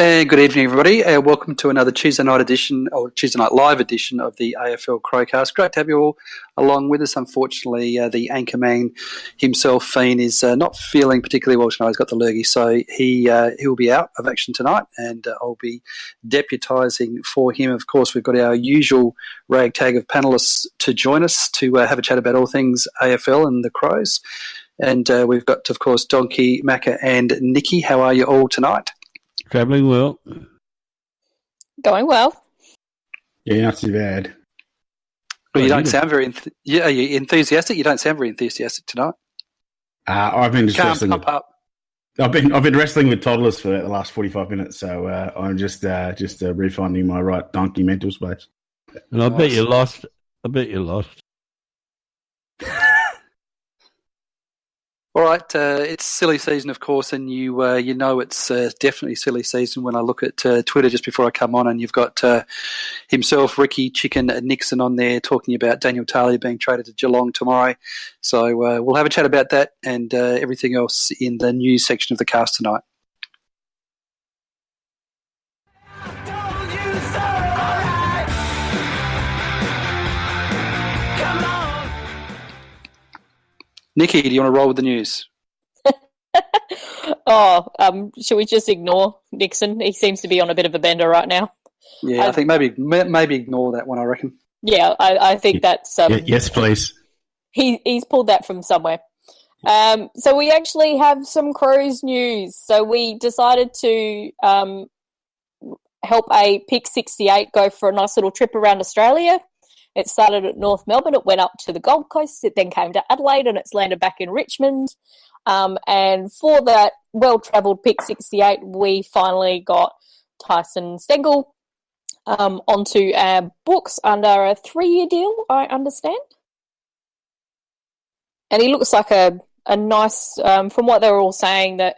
Good evening, everybody. Welcome to another Tuesday night edition, or Tuesday night live edition of the AFL CrowCast. Great to have you all along with us. Unfortunately, the anchorman himself, Fiend, is not feeling particularly well tonight. He's got the lurgy, so he'll be out of action tonight, and I'll be deputising for him. Of course, we've got our usual ragtag of panellists to join us to have a chat about all things AFL and the Crows. And we've got, of course, Donkey, Macca and Nikki. How are you all tonight? Travelling well. Going well. Yeah, not too bad. Well, you don't sound very are you enthusiastic? You don't sound very enthusiastic tonight. I've been just wrestling. Pump up. I've been wrestling with toddlers for the last 45 minutes, so I'm just refinding my right donkey mental space. And I bet you lost. All right, it's silly season, of course, and you know it's definitely silly season when I look at Twitter just before I come on, and you've got himself, Ricky Chicken Nixon, on there talking about Daniel Taylor being traded to Geelong tomorrow. So we'll have a chat about that and everything else in the news section of the cast tonight. Nikki, do you want to roll with the news? Should we just ignore Nixon? He seems to be on a bit of a bender right now. Yeah, I think maybe ignore that one, I reckon. Yeah, I think that's... yes, please. He's pulled that from somewhere. So we actually have some Crows news. So we decided to help a Pick 68 go for a nice little trip around Australia. It started at North Melbourne, it went up to the Gold Coast, it then came to Adelaide, and it's landed back in Richmond. And for that well-travelled Pick 68, we finally got Tyson Stengel onto our books under a 3-year deal, I understand. And he looks like a nice, from what they were all saying, that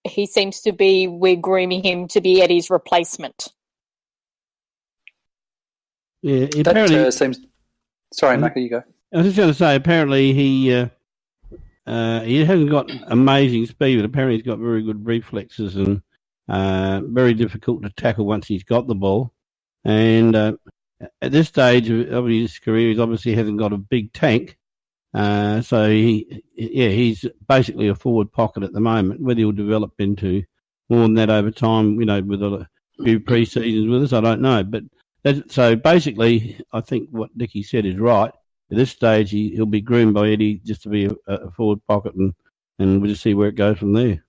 he seems to be, we're grooming him to be Eddie's replacement. Yeah, apparently. That seems. Sorry, Macca, you go. I was just going to say, apparently he hasn't got amazing speed, but apparently he's got very good reflexes and very difficult to tackle once he's got the ball. And at this stage of his career, he obviously hasn't got a big tank. So he's basically a forward pocket at the moment. Whether he'll develop into more than that over time, with a few pre-seasons with us, I don't know. But so basically, I think what Nicky said is right. At this stage, he'll be groomed by Eddie just to be a forward pocket, and we'll just see where it goes from there.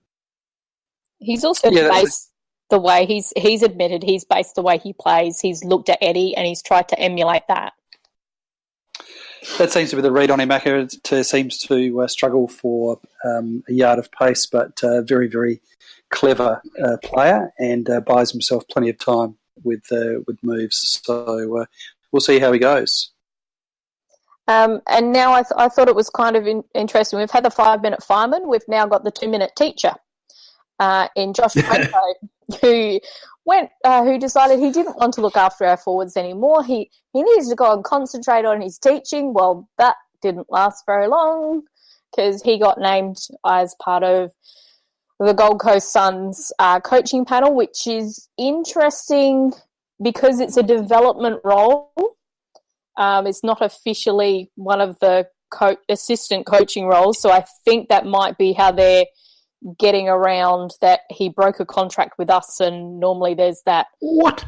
He's also based the way he's admitted he's based the way he plays. He's looked at Eddie and he's tried to emulate that. That seems to be the read on him. Macca seems to struggle for a yard of pace, but very, very clever player, and buys himself plenty of time with moves. So we'll see how he goes. And now I thought it was kind of interesting. We've had the 5-minute fireman. We've now got the 2-minute teacher in Josh Franco, who decided he didn't want to look after our forwards anymore. He needed to go and concentrate on his teaching. Well, that didn't last very long because he got named as part of the Gold Coast Suns coaching panel, which is interesting because it's a development role. It's not officially one of the assistant coaching roles, so I think that might be how they're getting around that he broke a contract with us, and normally there's that. What?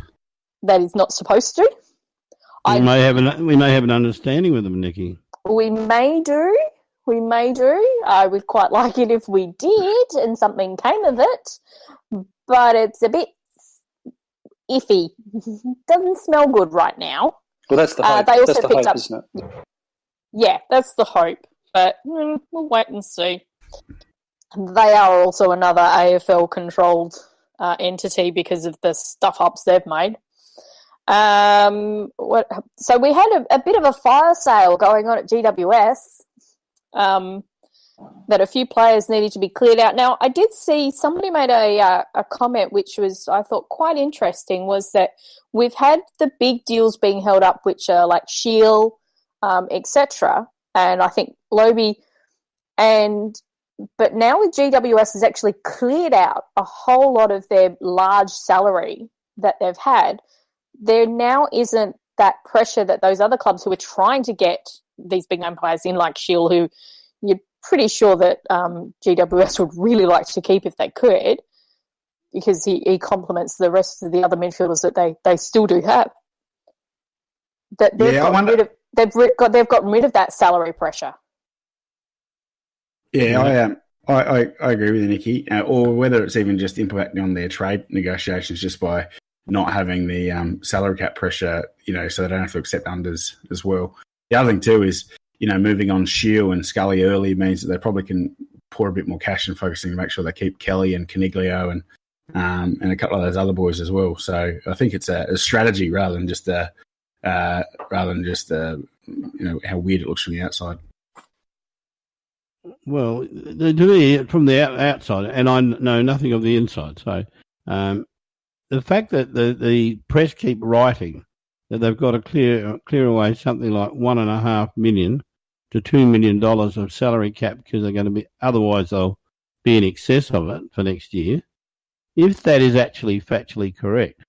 That is not supposed to. We may have an understanding with them, Nikki. We may do. I would quite like it if we did and something came of it, but it's a bit iffy. Doesn't smell good right now. Well, that's the hope. They also that's the picked hope, up, isn't it? Yeah, that's the hope, but we'll wait and see. They are also another AFL-controlled entity because of the stuff-ups they've made. So we had a bit of a fire sale going on at GWS. That a few players needed to be cleared out. Now, I did see somebody made a comment which was, I thought, quite interesting, was that we've had the big deals being held up, which are like Shield, etc., and I think Lobe, and But now with GWS has actually cleared out a whole lot of their large salary that they've had, there now isn't that pressure that those other clubs who are trying to get these big name players in, like Shiel, who you're pretty sure that GWS would really like to keep if they could, because he complements the rest of the other midfielders that they still do have. That they've gotten rid of that salary pressure. Yeah, I agree with you, Nikki. Or whether it's even just impacting on their trade negotiations just by not having the salary cap pressure, so they don't have to accept unders as well. The other thing too is, moving on Shiel and Scully early means that they probably can pour a bit more cash and focusing to make sure they keep Kelly and Caniglio and a couple of those other boys as well. So I think it's a strategy rather than just how weird it looks from the outside. Well, to me, from the outside, and I know nothing of the inside, so the fact that the press keep writing that they've got to clear away something like $1.5 million to $2 million of salary cap because they're going to be, otherwise they'll be in excess of it for next year. If that is actually factually correct,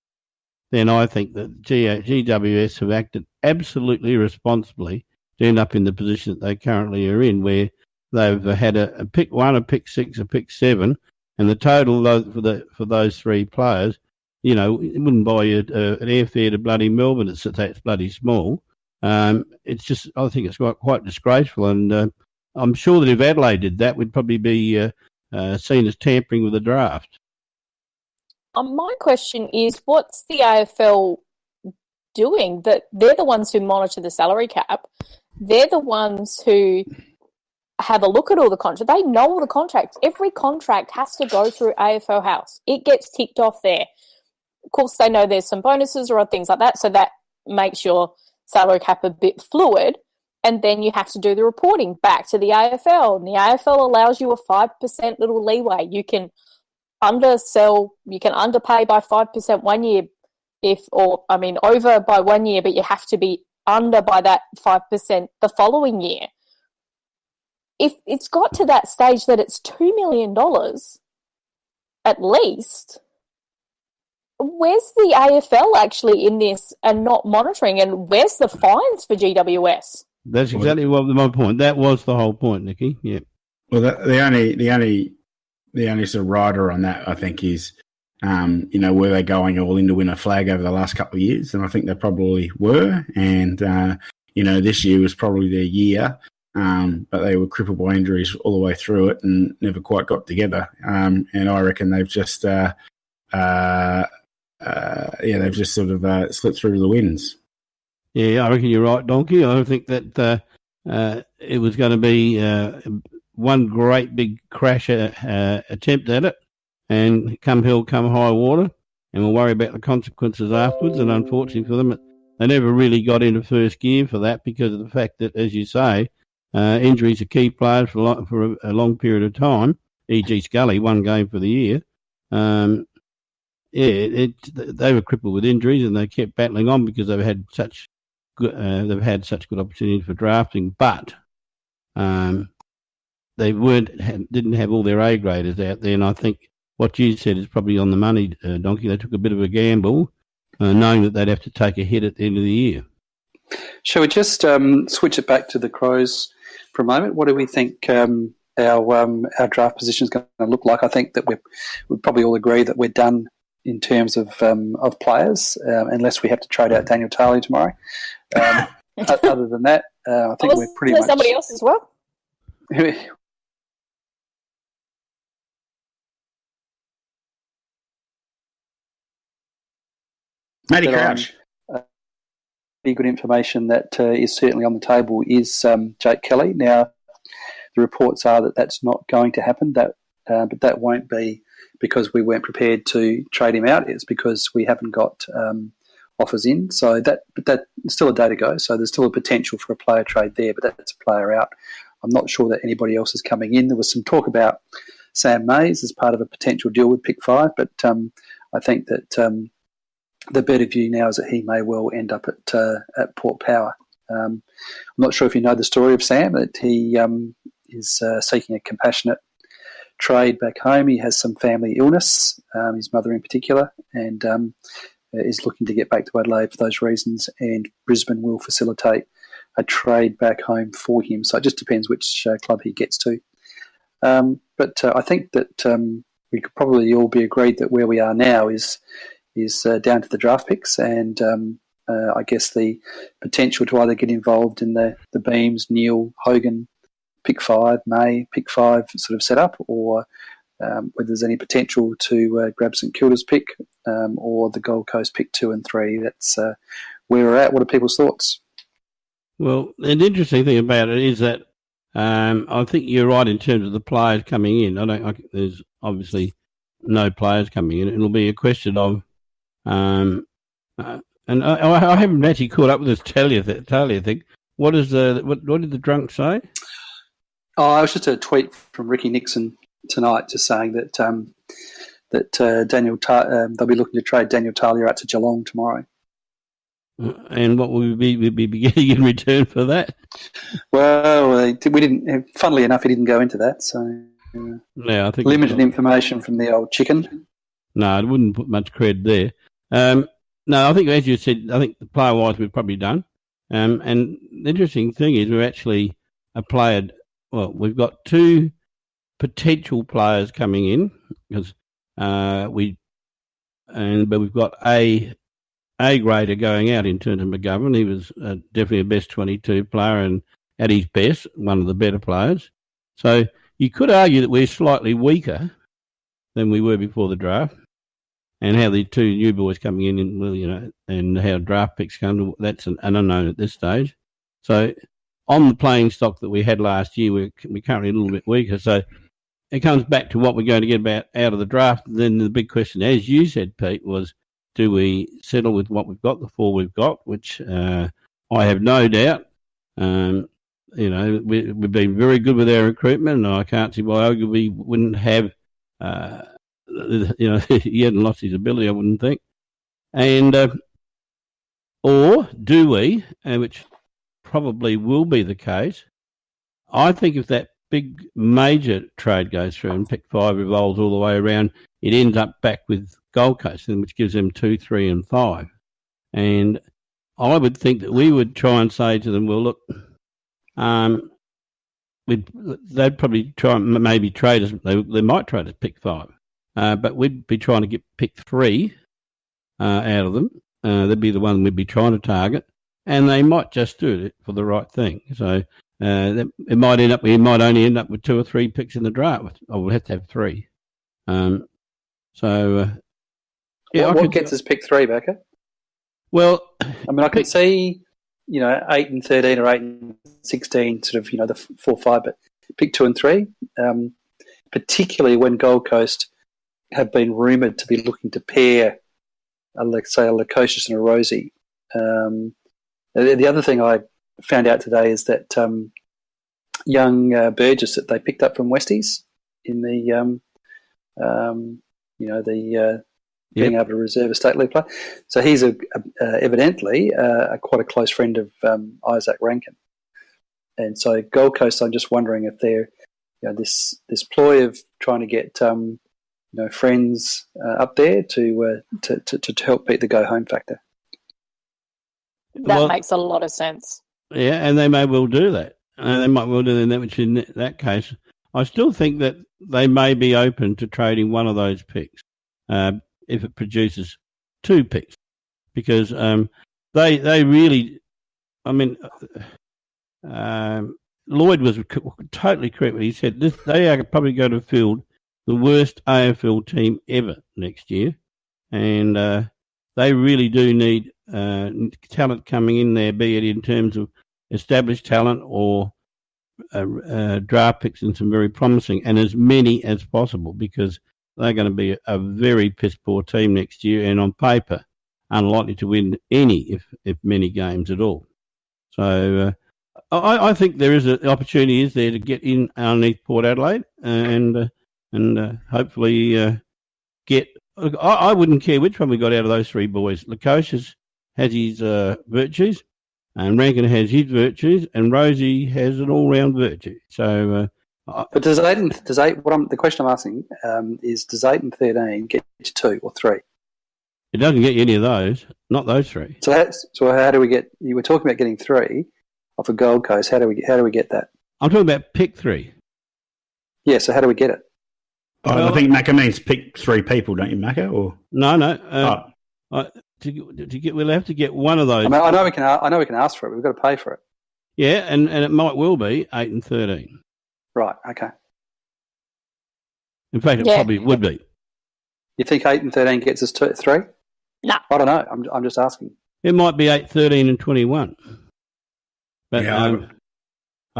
then I think that GWS have acted absolutely irresponsibly to end up in the position that they currently are in, where they've had a pick 1, a pick 6, a pick 7, and the total for those three players, it wouldn't buy you an airfare to bloody Melbourne. It's bloody small. It's just, I think it's quite disgraceful, and I'm sure that if Adelaide did that, we'd probably be seen as tampering with the draft. My question is, what's the AFL doing? That they're the ones who monitor the salary cap. They're the ones who have a look at all the contracts. They know all the contracts. Every contract has to go through AFL House. It gets ticked off there. Of course, they know there's some bonuses or things like that, so that makes your salary cap a bit fluid. And then you have to do the reporting back to the AFL. And the AFL allows you a 5% little leeway. You can undersell, you can underpay by 5% 1 year over by 1 year, but you have to be under by that 5% the following year. If it's got to that stage that it's $2 million at least, where's the AFL actually in this and not monitoring, and where's the fines for GWS? That's exactly my point. That was the whole point, Nikki. Yeah. Well, the only sort of rider on that, I think, is were they going all in to win a flag over the last couple of years? And I think they probably were. And this year was probably their year. But they were crippled by injuries all the way through it and never quite got together. And I reckon they've just slipped through the winds. Yeah, I reckon you're right, Donkey. I think that it was going to be one great big crash attempt at it, and come hell, come high water, and we'll worry about the consequences afterwards. And unfortunately for them, they never really got into first gear for that because of the fact that, as you say, injuries are key players for a long period of time. E.g. Scully, one game for the year. They were crippled with injuries, and they kept battling on because they've had such good opportunities for drafting, but they didn't have all their A graders out there. And I think what you said is probably on the money, Donkey. They took a bit of a gamble, knowing that they'd have to take a hit at the end of the year. Shall we just switch it back to the Crows for a moment? What do we think our draft position is going to look like? I think that we probably all agree that we're done in terms of players, unless we have to trade out Daniel Tarley tomorrow. Other than that, I think we're pretty much... somebody else as well? Matty Crouch. Pretty good information that is certainly on the table is Jake Kelly. Now, the reports are that that's not going to happen, but that won't be because we weren't prepared to trade him out. It's because we haven't got offers in. So that's still a day to go. So there's still a potential for a player trade there, but that's a player out. I'm not sure that anybody else is coming in. There was some talk about Sam Mays as part of a potential deal with Pick 5, but I think that the better view now is that he may well end up at Port Power. I'm not sure if you know the story of Sam, that he is seeking a compassionate trade back home. He has some family illness, his mother in particular, and is looking to get back to Adelaide for those reasons, and Brisbane will facilitate a trade back home for him. So it just depends which club he gets to. But I think that we could probably all be agreed that where we are now is down to the draft picks, and I guess the potential to either get involved in the Beams, Neil, Hogan, pick 5, May, pick 5 sort of setup, or whether there's any potential to grab St Kilda's pick or the Gold Coast pick 2 and 3. That's where we're at. What are people's thoughts? Well, an interesting thing about it is that I think you're right in terms of the players coming in. There's obviously no players coming in. It'll be a question of, and I haven't actually caught up with this Talia thing. What did the drunk say? Oh, it was just a tweet from Ricky Nixon tonight, just saying that they'll be looking to trade Daniel Talia out to Geelong tomorrow. And what will we be getting in return for that? Well, we didn't. Funnily enough, he didn't go into that. So, yeah, I think limited information from the old chicken. No, I wouldn't put much cred there. No, I think as you said, I think the player wise we've probably done. And the interesting thing is we've actually applied. Well, we've got 2 potential players coming in because but we've got a grader going out in terms of McGovern. He was definitely a best 22 player and at his best, one of the better players. So you could argue that we're slightly weaker than we were before the draft, and how the 2 new boys coming in, and how draft picks come, that's an unknown at this stage. So on the playing stock that we had last year, we're currently a little bit weaker. So it comes back to what we're going to get out of the draft. Then the big question, as you said, Pete, was do we settle with what we've got, the 4 we've got, which I have no doubt. We've been very good with our recruitment, and I can't see why Ogilvy wouldn't have, he hadn't lost his ability, I wouldn't think. And or do we, which probably will be the case, I think if that big major trade goes through and pick 5 revolves all the way around, it ends up back with Gold Coast, which gives them 2, 3 and 5. And I would think that we would try and say to them, well, look, they'd probably try and maybe trade us. They might trade us pick 5, but we'd be trying to get pick 3 out of them. That'd be the one we'd be trying to target, and they might just do it for the right thing. So we might only end up with 2 or 3 picks in the draft. I will have to have 3. What gets us pick 3, Becca? Well, I mean, I can see, 8 and 13 or 8 and 16, sort of, the 4, 5, but pick 2 and 3, particularly when Gold Coast have been rumoured to be looking to pair, let's say, a Lukosius and a Rosie. The other thing I found out today is that young Burgess that they picked up from Westies in the being able to reserve a state league player. So he's evidently quite a close friend of Isaac Rankin. And so Gold Coast, I'm just wondering if they're this ploy of trying to get friends up there to help beat the go home factor. That makes a lot of sense. Yeah, and they may well do that. They might well do that, which in that case, I still think that they may be open to trading one of those picks if it produces 2 picks, because they really, I mean, Lloyd was totally correct when he said they are probably going to field the worst AFL team ever next year, and they really do need talent coming in there, be it in terms of established talent or draft picks and some very promising, and as many as possible, because they're going to be a very piss-poor team next year, and on paper, unlikely to win any, if many games at all. So I think there is an opportunity is there to get in underneath Port Adelaide and hopefully get. I wouldn't care which one we got out of those 3 boys. Lukosius has his virtues, and Rankin has his virtues, and Rosie has an all-round virtue. So But the question I'm asking is, does 8 and 13 get you 2 or 3? It doesn't get you any of those, not those 3. So how do we get? You were talking about getting 3 off of Gold Coast. How do we get that? I'm talking about pick 3. Yeah. So how do we get it? I think Macca means pick 3 people, don't you, Macca? Or No. We'll have to get one of those. I know we can ask for it. But we've got to pay for it. Yeah, and it might well be 8 and 13. Right. Okay. In fact, it probably would be. You think 8 and 13 gets us 3? No. I don't know. I'm just asking. It might be 8, 13 and 21. But, I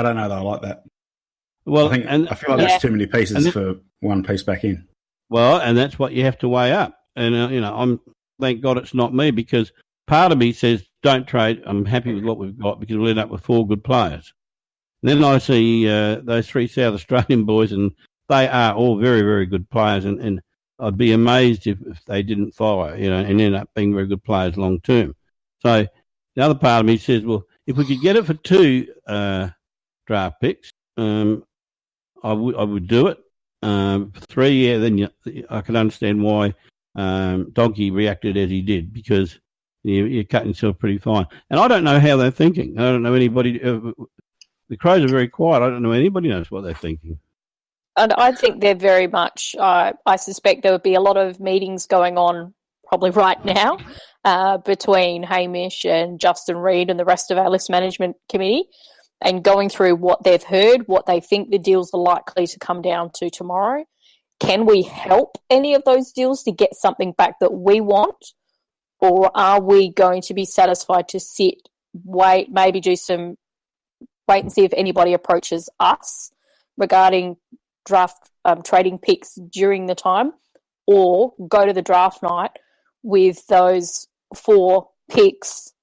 don't know that I like that. Well, I feel like there's too many pieces for one piece back in. Well, and that's what you have to weigh up. And, thank God it's not me, because part of me says, don't trade. I'm happy with what we've got because we'll end up with 4 good players. And then I see those 3 South Australian boys, and they are all very, very good players. And I'd be amazed if they didn't fire, and end up being very good players long term. So the other part of me says, well, if we could get it for 2 draft picks, I would do it. 3, then I can understand why Donkey reacted as he did, because you cut himself pretty fine. And I don't know how they're thinking. I don't know anybody. The Crows are very quiet. I don't know anybody knows what they're thinking. And I think they're very much, I suspect there would be a lot of meetings going on probably right now between Hamish and Justin Reid and the rest of our list management committee, and going through what they've heard, what they think the deals are likely to come down to tomorrow. Can we help any of those deals to get something back that we want? Or are we going to be satisfied to sit, wait, maybe wait and see if anybody approaches us regarding draft trading picks during the time, or go to the draft night with those 4 picks,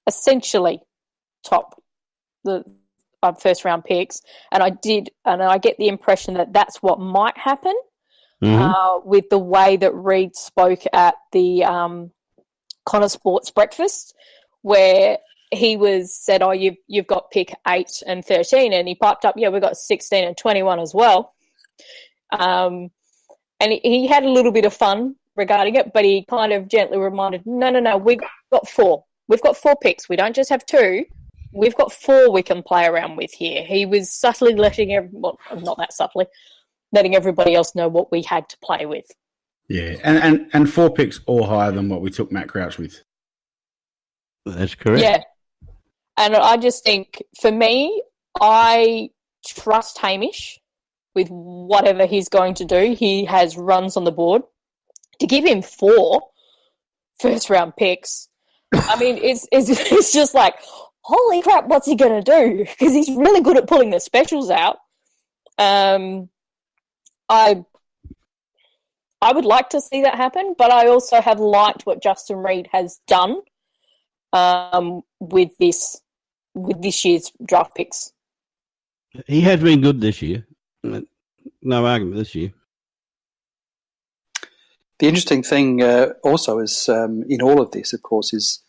essentially the first round picks. And I get the impression that that's what might happen with the way that Reid spoke at the Connor Sports breakfast, where he said, "Oh, you've got pick 8 and 13," and he piped up, "Yeah, we've got 16 and 21 as well." And he had a little bit of fun regarding it, but he kind of gently reminded, no, we've got 4. We've got 4 picks. We don't just have 2. We've got 4 we can play around with here. He was subtly letting everybody else know what we had to play with. Yeah, and 4 picks all higher than what we took Matt Crouch with. That's correct. Yeah. And I just think, for me, I trust Hamish with whatever he's going to do. He has runs on the board. To give him 4 first-round picks, I mean, it's just like, holy crap, what's he going to do? Because he's really good at pulling the specials out. I would like to see that happen, but I also have liked what Justin Reid has done with this year's draft picks. He has been good this year. No argument this year. The interesting thing also is in all of this, of course, is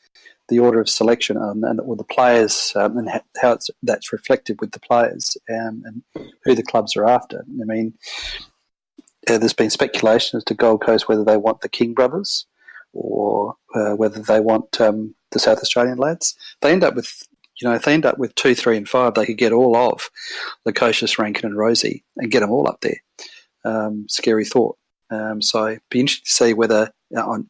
the order of selection and the players and how that's reflected with the players and who the clubs are after. I mean, there's been speculation as to Gold Coast whether they want the King brothers or whether they want the South Australian lads. They end up with 2, 3, and 5. They could get all of Lukosius, Rankin, and Rosie and get them all up there. Scary thought. So it'd be interesting to see whether how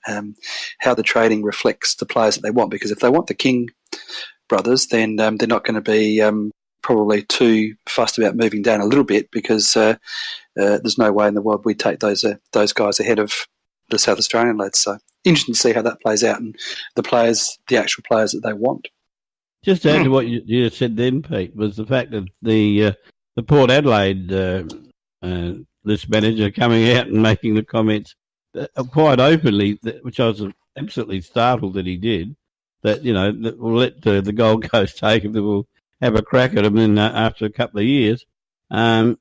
the trading reflects the players that they want. Because if they want the King brothers, then they're not going to be probably too fussed about moving down a little bit, because there's no way in the world we'd take those guys ahead of the South Australian lads. So interesting to see how that plays out and the actual players that they want. Just to add to what you said then, Pete, was the fact that the Port Adelaide list manager coming out and making the comments quite openly, which I was absolutely startled that he did, that that we'll let the Gold Coast take him, that we'll have a crack at him after a couple of years, and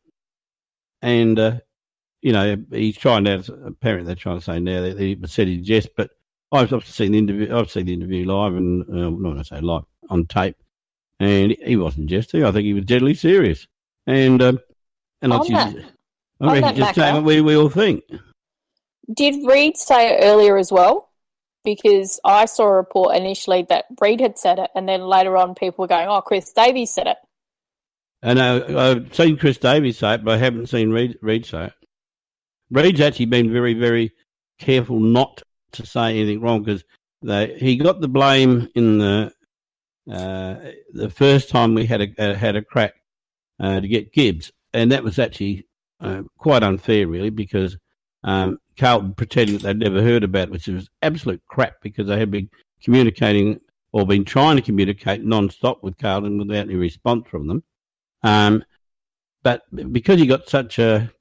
he's trying to. Apparently, they're trying to say now that he said in jest, but I've seen the interview. I've seen the interview live, and not going to say live, on tape, and he wasn't jesting. I think he was deadly serious, and And On I on reckon that just saying matter, what we all think. did Reed say it earlier as well? Because I saw a report initially that Reed had said it, and then later on people were going, "Oh, Chris Davies said it." And I've seen Chris Davies say it, but I haven't seen Reed say it. Reed's actually been very, very careful not to say anything wrong because he got the blame in the first time we had a crack to get Gibbs, and that was actually quite unfair, really, because Carlton pretended they'd never heard about it, which was absolute crap because they had been communicating or been trying to communicate non-stop with Carlton without any response from them. But because he got such a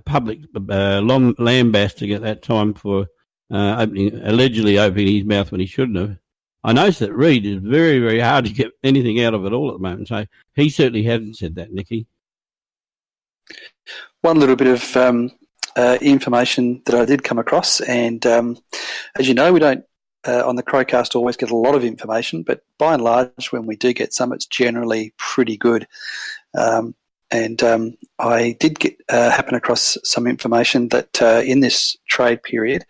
public lambasting at that time for allegedly opening his mouth when he shouldn't have, I noticed that Reed is very, very hard to get anything out of it all at the moment. So he certainly hasn't said that, Nicky. One little bit of information that I did come across, and as you know, we don't on the CrowCast always get a lot of information, but by and large, when we do get some, it's generally pretty good. And I did happen across some information that in this trade period,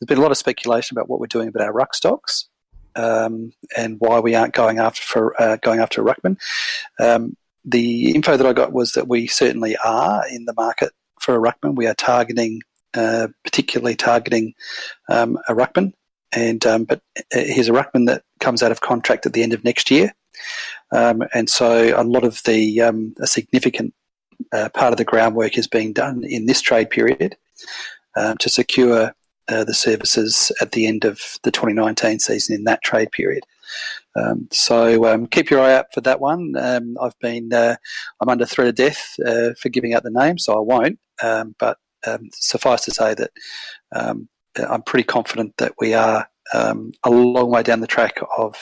there's been a lot of speculation about what we're doing about our ruck stocks and why we aren't going after a ruckman. The info that I got was that we certainly are in the market for a ruckman. We are particularly targeting a ruckman, but here's a ruckman that comes out of contract at the end of next year. And so a lot of a significant part of the groundwork is being done in this trade period to secure the services at the end of the 2019 season in that trade period. So keep your eye out for that one. I'm under threat of death for giving out the name, so I won't. But suffice to say that I'm pretty confident that we are a long way down the track of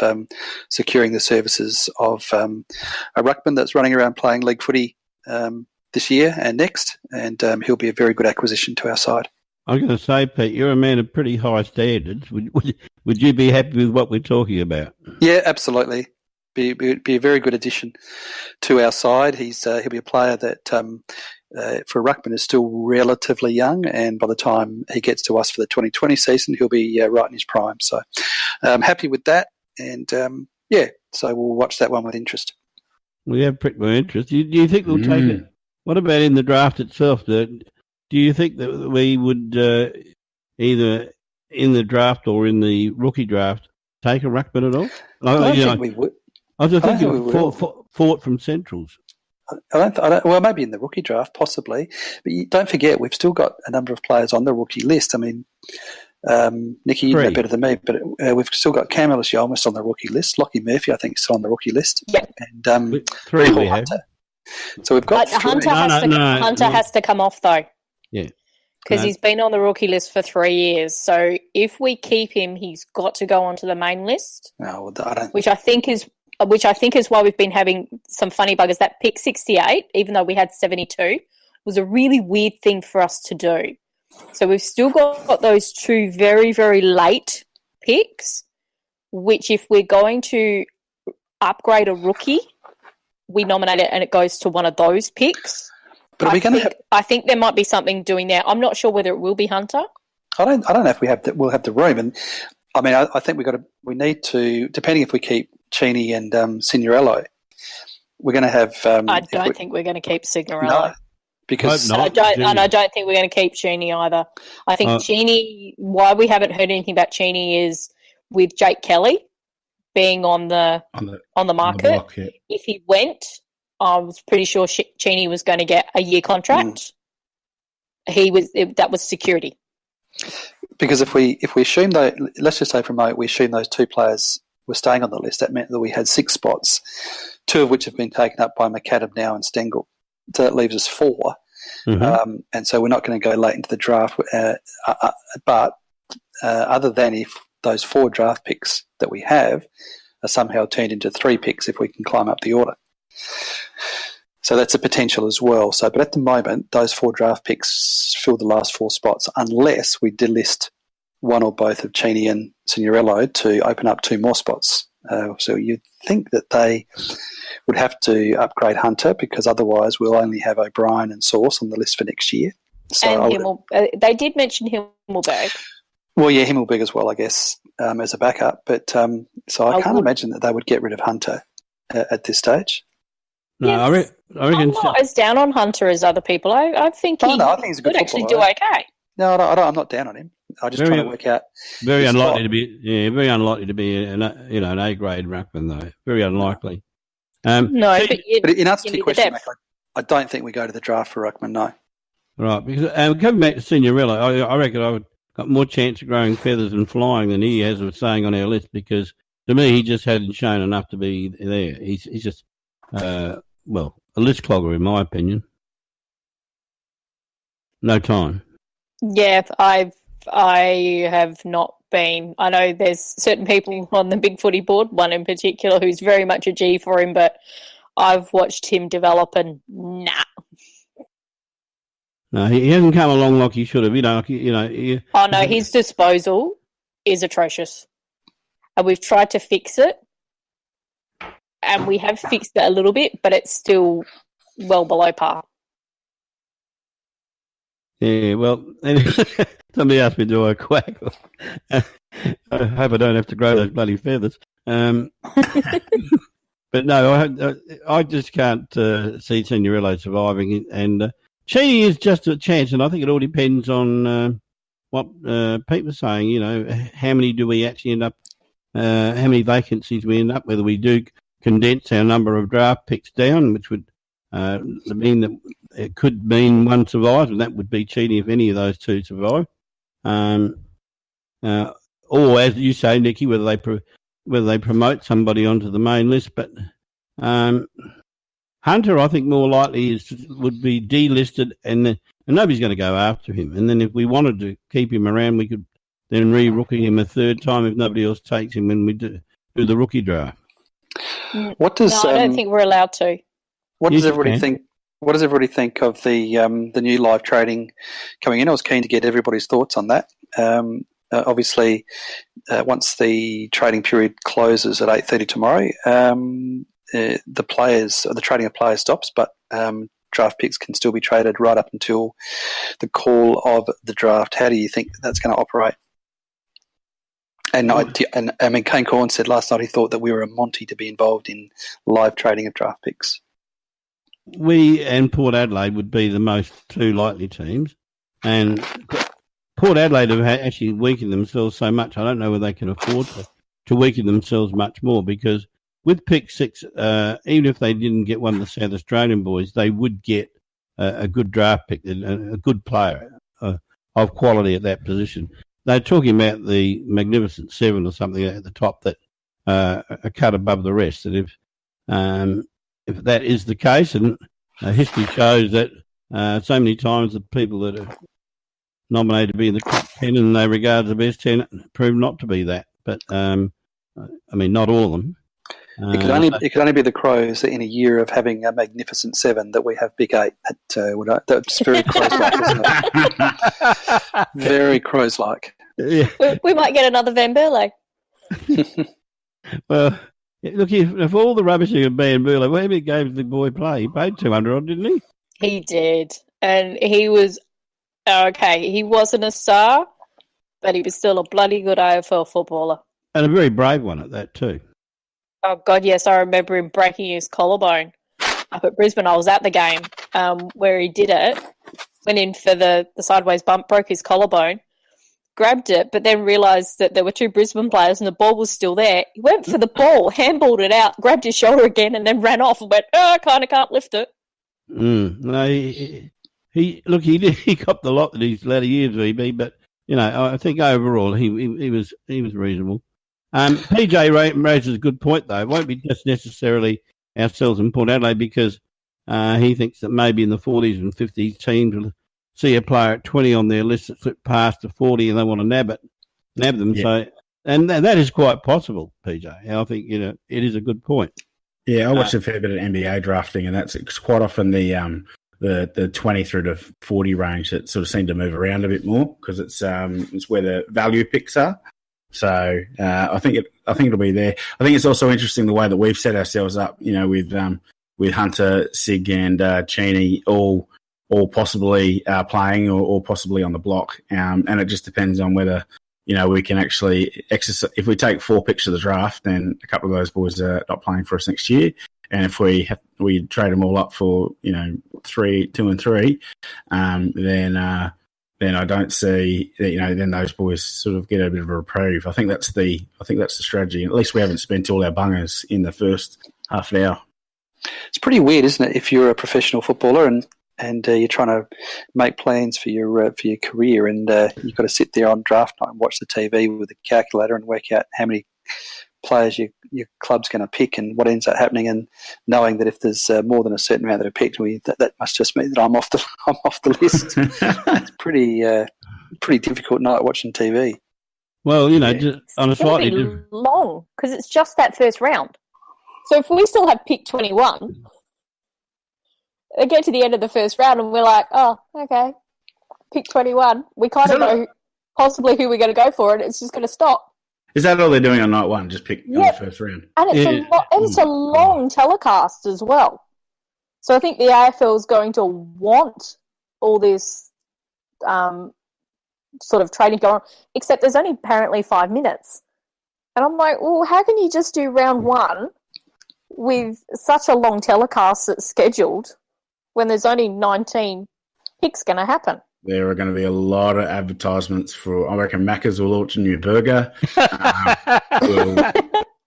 securing the services of a ruckman that's running around playing league footy this year and next, and he'll be a very good acquisition to our side. I was going to say, Pete, you're a man of pretty high standards. Would you be happy with what we're talking about? Yeah, absolutely. Be a very good addition to our side. He'll be a player that for a ruckman is still relatively young, and by the time he gets to us for the 2020 season, he'll be right in his prime. So I'm happy with that, and so we'll watch that one with interest. We have pretty much interest. Do you think we'll take it? What about in the draft itself? Do you think that we would either in the draft or in the rookie draft take a ruckman at all? I don't think we would. I was thinking Fort from Centrals. I don't. Well, maybe in the rookie draft, possibly. But don't forget, we've still got a number of players on the rookie list. I mean, Nicky, you know better than me, but we've still got Cam Ellis-Yolmes on the rookie list. Lockie Murphy, I think, is still on the rookie list. Yeah. And three we have. So we've got Hunter has to come off, though. Yeah. Because he's been on the rookie list for 3 years. So if we keep him, he's got to go onto the main list. No, I don't. Which I think is why we've been having some funny buggers. That pick 68, even though we had 72, was a really weird thing for us to do. So we've still got those two very, very late picks, which if we're going to upgrade a rookie, we nominate it and it goes to one of those picks. But are we going to have? I think there might be something doing there. I'm not sure whether it will be Hunter. I don't know if we'll have the room, and I mean, I think we need to, depending if we keep Cheney and Signorello, we're going to have. I don't think we're going to keep Signorello. No, because I don't think we're going to keep Cheney either. I think Cheney. Why we haven't heard anything about Cheney is with Jake Kelly being on the market. On the block, yeah. If he went, I was pretty sure Cheney was going to get a year contract. That was security. Because if we assume that, let's just say we assume those two players were staying on the list, that meant that we had 6 spots, 2 of which have been taken up by McAdam now and Stengel. So that leaves us 4. Mm-hmm. And so we're not going to go late into the draft. But other than if those 4 draft picks that we have are somehow turned into 3 picks if we can climb up the order. So that's a potential as well. So, but at the moment, those 4 draft picks fill the last 4 spots unless we delist one or both of Cheney and Signorello to open up 2 more spots So you'd think that they would have to upgrade Hunter because otherwise we'll only have O'Brien and Sauce on the list for next year. So and they did mention Himmelberg. Well, yeah, Himmelberg as well, I guess, as a backup. But so I can't imagine that they would get rid of Hunter at this stage. No, Yes. I reckon. I'm not as down on Hunter as other people. I think I think he's a good could actually do footballer. okay. No, I'm not down on him. I just trying to work out. Very unlikely to be. Yeah, very unlikely to be an A grade ruckman though. Very unlikely. But in answer to your question, Mac, I don't think we go to the draft for ruckman. No. Right, because coming back to Signorello, I reckon I would got more chance of growing feathers and flying than he has of staying on our list because to me he just hadn't shown enough to be there. He's just a list clogger in my opinion. No time. Yeah, I have not been. I know there's certain people on the Big Footy board, one in particular, who's very much a G for him, but I've watched him develop and nah. No, he hasn't come along like he should have. His disposal is atrocious, and we've tried to fix it, and we have fixed it a little bit, but it's still well below par. Yeah, well, somebody asked me, do I quack? I hope I don't have to grow those bloody feathers. But no, I just can't see Signorello surviving. And Cheney is just a chance, and I think it all depends on what Pete was saying. You know, how many do we actually end up, how many vacancies we end up, whether we do condense our number of draft picks down, which would mean that it could mean one survives, and that would be Cheney if any of those two survive. Or, as you say, Nicky, whether they promote somebody onto the main list. But Hunter, I think, more likely would be delisted, and nobody's going to go after him. And then if we wanted to keep him around, we could then re-rookie him a third time if nobody else takes him when we do the rookie draft. I don't think we're allowed to. What does everybody think? What does everybody think of the new live trading coming in? I was keen to get everybody's thoughts on that. Obviously, once the trading period closes at 8:30 tomorrow, the trading of players stops, but draft picks can still be traded right up until the call of the draft. How do you think that's going to operate? And Kane Corn said last night he thought that we were a Monty to be involved in live trading of draft picks. We and Port Adelaide would be the most two likely teams, and Port Adelaide have actually weakened themselves so much. I don't know whether they can afford to weaken themselves much more because with pick 6, even if they didn't get one of the South Australian boys, they would get a good draft pick, a good player of quality at that position. They're talking about the Magnificent 7 or something at the top that are cut above the rest. And if that is the case, and history shows that so many times the people that are nominated to be in the top 10 and they regard the best 10 prove not to be that. But, not all of them. It could only be the Crows in a year of having a Magnificent 7 that we have Big 8. That's very Crows-like, isn't it? Very Crows-like. Yeah. We might get another Van Burlo. Well, look, if all the rubbish you can be in Burlo, how many games did the boy play? He played 200 on, didn't he? He did. And he was, okay, he wasn't a star, but he was still a bloody good AFL footballer. And a very brave one at that too. Oh, God, yes. I remember him breaking his collarbone up at Brisbane. I was at the game where he did it, went in for the sideways bump, broke his collarbone, grabbed it, but then realised that there were two Brisbane players and the ball was still there. He went for the ball, handballed it out, grabbed his shoulder again, and then ran off and went, I kind of can't lift it. No, he copped the lot in his latter years, VB, but, I think overall he was reasonable. PJ raises a good point, though. It won't be just necessarily ourselves in Port Adelaide because he thinks that maybe in the 40s and 50s teams will see a player at 20 on their list that slip past to 40 and they want to nab them. Yeah. So, and that is quite possible, PJ. I think, it is a good point. Yeah, I watched a fair bit of NBA drafting, and that's quite often the 20 through to 40 range that sort of seem to move around a bit more because it's where the value picks are. So I think it'll be there. I think it's also interesting the way that we've set ourselves up. With Hunter, Sig, and Cheney all possibly playing or possibly on the block, and it just depends on whether we can actually exercise. If we take 4 picks of the draft, then a couple of those boys are not playing for us next year. And if we trade them all up for 2 and 3, then I don't see then those boys sort of get a bit of a reprieve. I think that's the strategy. At least we haven't spent all our bungers in the first half an hour. It's pretty weird, isn't it? If you're a professional footballer and you're trying to make plans for your career, and you've got to sit there on draft night and watch the TV with a calculator and work out how many players your club's going to pick and what ends up happening, and knowing that if there's more than a certain amount that are picked, that must just mean that I'm off the list. It's pretty difficult night watching TV. Well, just on a slightly different long, because it's just that first round. So if we still have pick 21, they get to the end of the first round and we're like, oh, okay, pick 21. We kind of know possibly who we're going to go for, and it's just going to stop. Is that all they're doing on night one? Just pick on the first round? And it's a long telecast as well. So I think the AFL is going to want all this sort of trading going on, except there's only apparently 5 minutes. And I'm like, well, how can you just do round 1 with such a long telecast that's scheduled when there's only 19 picks going to happen? There are going to be a lot of advertisements for, I reckon Macca's will launch a new burger.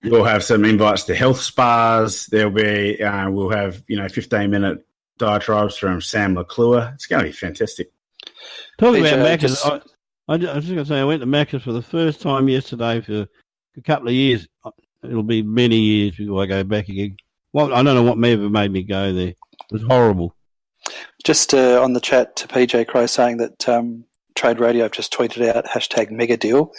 We'll have some invites to health spas. There'll be, we'll have, 15-minute diatribes from Sam McClure. It's going to be fantastic. Talking about Macca's, I was just going to say, I went to Macca's for the first time yesterday for a couple of years. It'll be many years before I go back again. Well, I don't know what ever made me go there. It was horrible. Just on the chat to PJ Crow saying that Trade Radio have just tweeted out #megadeal.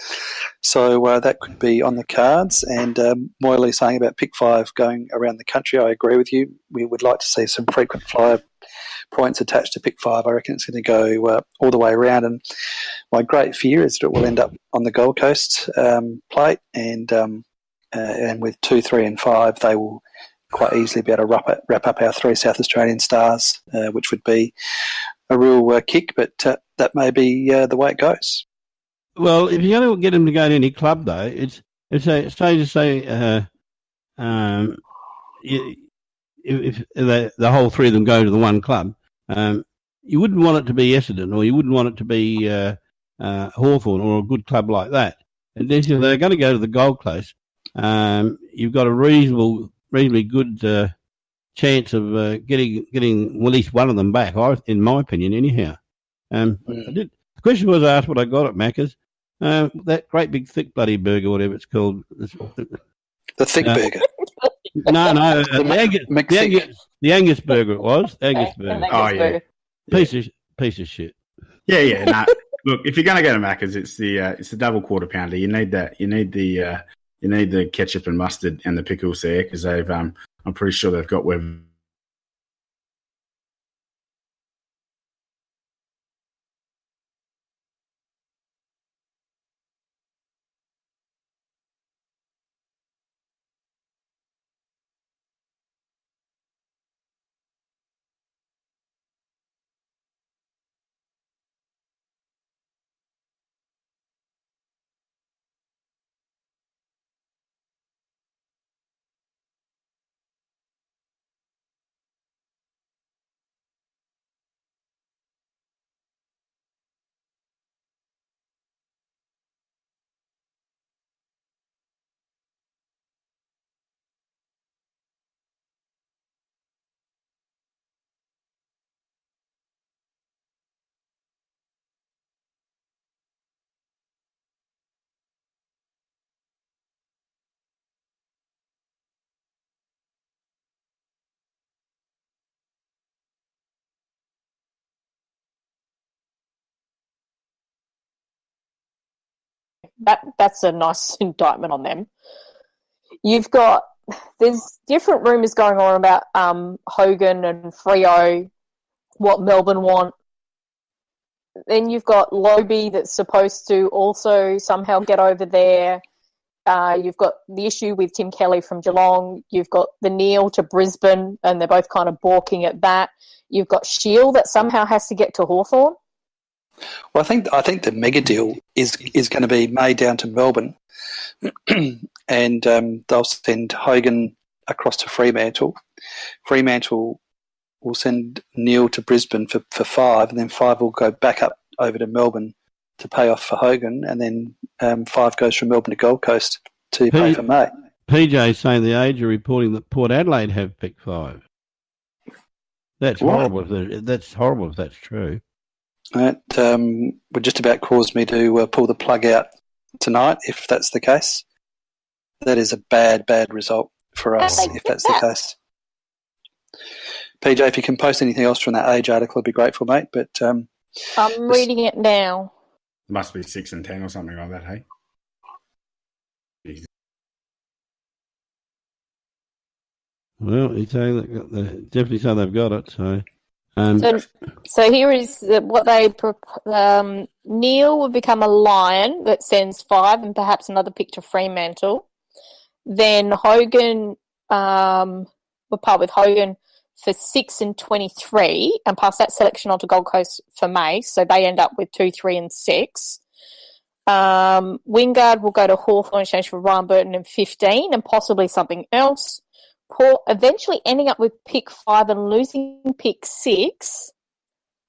So that could be on the cards. And Moyley saying about pick 5 going around the country, I agree with you. We would like to see some frequent flyer points attached to pick 5. I reckon it's going to go all the way around. And my great fear is that it will end up on the Gold Coast plate. And with 2, 3 and 5, they will quite easily be able to wrap up our 3 South Australian stars, which would be a real kick, but that may be the way it goes. Well, if you're going to get them to go to any club, though, it's if the whole 3 of them go to the one club, you wouldn't want it to be Essendon, or you wouldn't want it to be Hawthorn or a good club like that. And then if they're going to go to the Gold Coast, you've got a reasonably good chance of getting at least one of them back, in my opinion, anyhow. The question was asked what I got at Macca's. That great big thick bloody burger, whatever it's called. The thick burger. No, the Angus burger it was. Angus burger. Oh, yeah. Piece of shit. Yeah. Nah. Look, if you're going to go to Macca's, it's the double quarter pounder. You need that. You need the ketchup and mustard and the pickles there, because they've. I'm pretty sure they've got where. That's a nice indictment on them. There's different rumours going on about Hogan and Freo, what Melbourne want. then you've got Lobie that's supposed to also somehow get over there. You've got the issue with Tim Kelly from Geelong. You've got the Neil to Brisbane, and they're both kind of balking at that. You've got Shield that somehow has to get to Hawthorn. Well, I think the mega deal is going to be made down to Melbourne, and they'll send Hogan across to Fremantle. Fremantle will send Neil to Brisbane for 5, and then 5 will go back up over to Melbourne to pay off for Hogan, and then 5 goes from Melbourne to Gold Coast to pay for May. PJ's saying the Age are reporting that Port Adelaide have pick 5. That's horrible. That's horrible if that's true. That would just about cause me to pull the plug out tonight if that's the case. That is a bad result for us if that's the case. PJ, if you can post anything else from that Age article, I'd be grateful, mate. But I'm reading it now. It must be 6 and 10 or something like that, hey? Jesus. Well, he's saying that definitely say they've got it. So here is what they Neil will become a Lion that sends 5 and perhaps another pick to Fremantle. Then Hogan will part with Hogan for 6 and 23 and pass that selection on to Gold Coast for May. So they end up with 2, 3 and 6. Wingard will go to Hawthorn in exchange for Ryan Burton and 15 and possibly something else. Port eventually ending up with pick 5 and losing pick 6.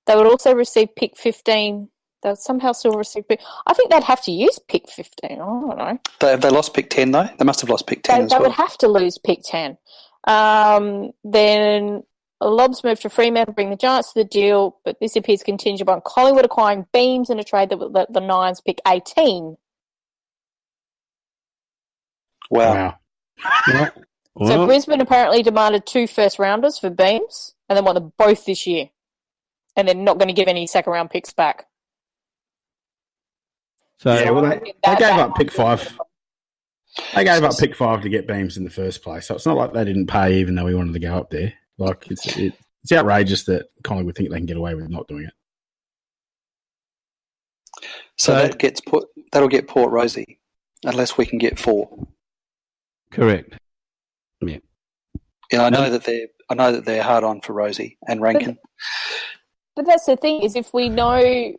They would also receive pick 15. They would somehow still receive pick. I think they'd have to use pick 15. I don't know. Have they lost pick 10 though? They must have lost pick 10 as well. They would have to lose pick 10. Then Lobs moved to Fremantle, bring the Giants to the deal, but this appears contingent on Collingwood acquiring Beams in a trade that would let the Nines pick 18. Wow. So Brisbane apparently demanded 2 first-rounders for Beams and they want them both this year. And they're not going to give any second-round picks back. So they gave up pick 5. They gave up pick 5 to get Beams in the first place. So it's not like they didn't pay even though we wanted to go up there. Like it's outrageous that Collingwood think they can get away with not doing it. So that'll get Port Rosie, unless we can get 4. Correct. Yeah. Yeah, I know that they're hard on for Rosie and Rankin. But that's the thing, is if we know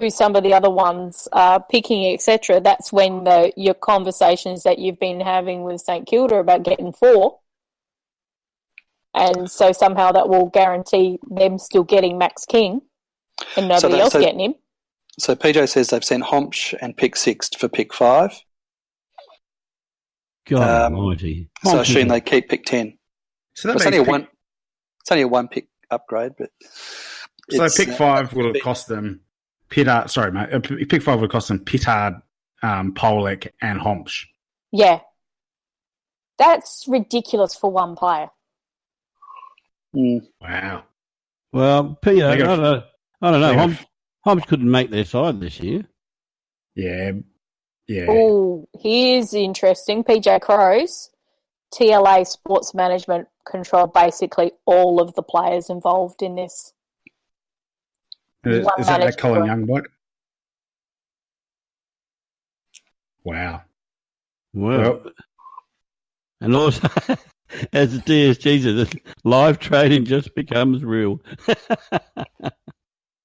who some of the other ones are picking, etc., that's when your conversations that you've been having with St Kilda about getting 4. And so somehow that will guarantee them still getting Max King and nobody else getting him. So PJ says they've sent Homsch and pick 6 for pick 5. God almighty. So I assume they keep pick 10. So that it's only a 1 pick upgrade, but so pick 5 will have cost them Pittard. Sorry, mate. Pick 5 would cost them Pittard, Polek, and Homsch. Yeah, that's ridiculous for one player. Wow. Well, Peter, I don't know. Homsch couldn't make their side this year. Yeah. Oh, here's interesting. PJ Crows, TLA Sports Management control basically all of the players involved in this. Is that Colin Young bloke? Wow. Well, and also, as the DSG says, live trading just becomes real.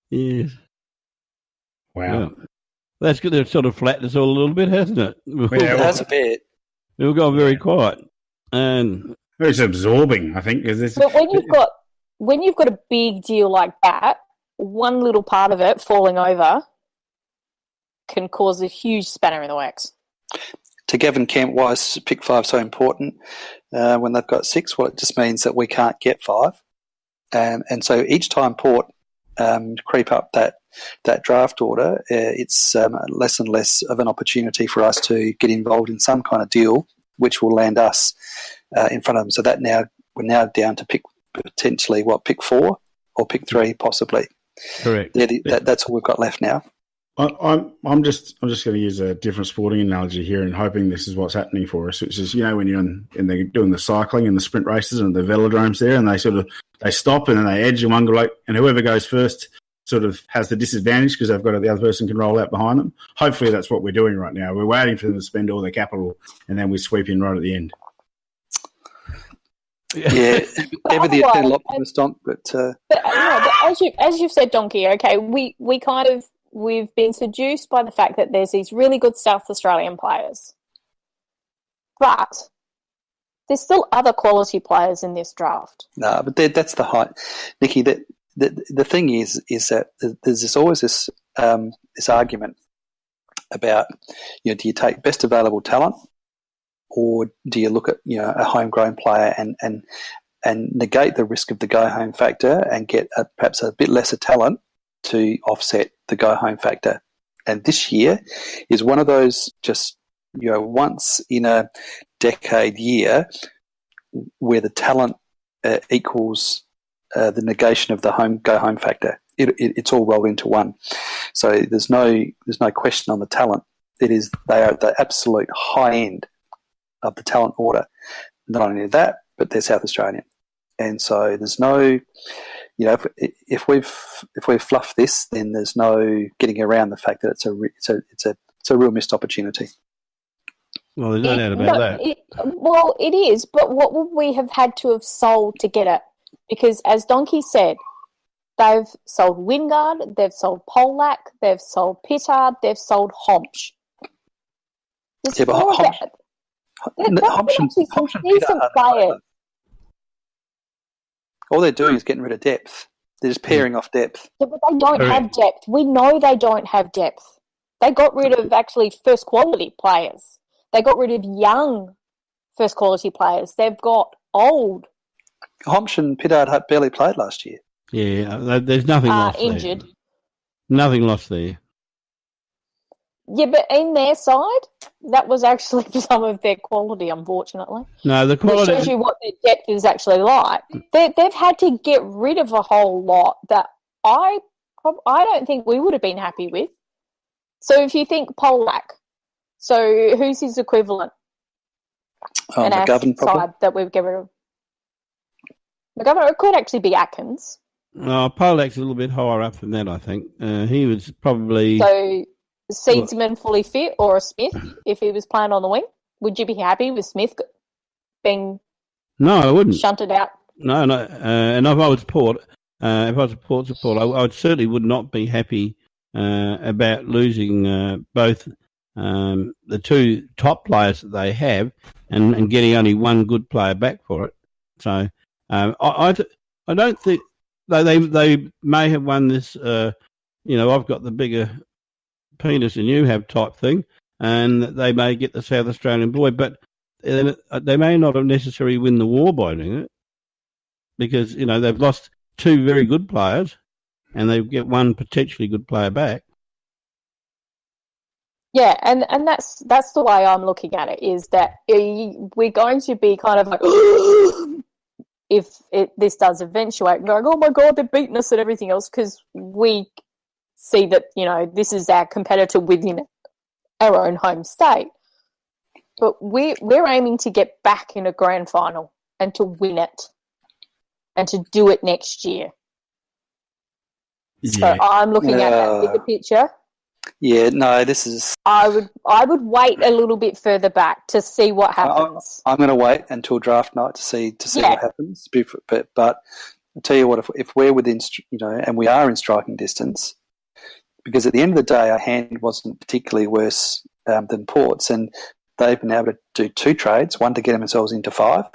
Yes. Wow. Well, that's good. It's sort of flattened us all a little bit, hasn't it? It has a bit. We've gone very quiet. And it's absorbing, I think. But when you've got a big deal like that, one little part of it falling over can cause a huge spanner in the works. To Gavin Kemp, why is pick 5 so important when they've got 6? Well, it just means that we can't get 5. And so each time Port creep up that draft order, it's less and less of an opportunity for us to get involved in some kind of deal which will land us in front of them. So we're now down to pick potentially pick 4 or pick 3 possibly. Correct. That's all we've got left now. I'm just going to use a different sporting analogy here and hoping this is what's happening for us, which is, when you're and they're doing the cycling and the sprint races and the velodromes there, and they stop and then they edge and one go and whoever goes first sort of has the disadvantage because they've got the other person can roll out behind them. Hopefully that's what we're doing right now. We're waiting for them to spend all their capital and then we sweep in right at the end. Yeah, ever the eternal optimist, Donk. But as you've said, Donkey. Okay, we've been seduced by the fact that there's these really good South Australian players, but there's still other quality players in this draft. No, but that's the height, Nikki. That the thing is that there's always this argument about, do you take best available talent, or do you look at a homegrown player and negate the risk of the go home factor and get perhaps a bit lesser talent to offset the go home factor? And this year is one of those just once in a decade year where the talent equals the negation of the go home factor. It's all rolled into one. So there's no question on the talent. They are at the absolute high end of the talent order. Not only that, but they're South Australian, and so there's no, if we've fluffed this, then there's no getting around the fact that it's a real missed opportunity. Well, there's no doubt about that. It is, but what would we have had to have sold to get it? Because as Donkey said, they've sold Wingard, they've sold Polak, they've sold Pittard, they've sold Homsch. Yeah, but Homsch decent players. All they're doing is getting rid of depth. They're just pairing off depth. Yeah, but they don't have depth. We know they don't have depth. They got rid of actually first quality players. They got rid of young first quality players. They've got old. Homsch and Pittard barely played last year. Yeah, there's nothing lost injured. there. Nothing lost there. Yeah, but in their side, that was actually some of their quality, unfortunately. No, the quality... It shows you what their depth is actually like. They've had to get rid of a whole lot that I don't think we would have been happy with. So if you think Polak, so who's his equivalent? McGovern, probably. Side that we've given rid of. McGovern, it could actually be Atkins. No, Polak's a little bit higher up than that, I think. He was probably... So... Seedsman fully fit, or a Smith if he was playing on the wing? Would you be happy with Smith being? No, I wouldn't. Shunted out. No. And if I was Port support, I certainly would not be happy about losing both the two top players that they have, and getting only one good player back for it. So I don't think they may have won this. I've got the bigger penis than you have type thing, and they may get the South Australian boy, but they may not have necessarily win the war by doing it, because they've lost two very good players and they get one potentially good player back. Yeah, and that's the way I'm looking at it, is that we're going to be kind of like if this does eventuate, going, oh my God, they're beating us and everything else, because we see that, this is our competitor within our own home state. But we're aiming to get back in a grand final and to win it and to do it next year. Yeah. So I'm looking at that bigger picture. Yeah, no, this is... I would wait a little bit further back to see what happens. I'm going to wait until draft night to see what happens. But I'll tell you what, if we're within, and we are in striking distance, because at the end of the day, our hand wasn't particularly worse than Port's, and they've been able to do two trades, one to get themselves into 5,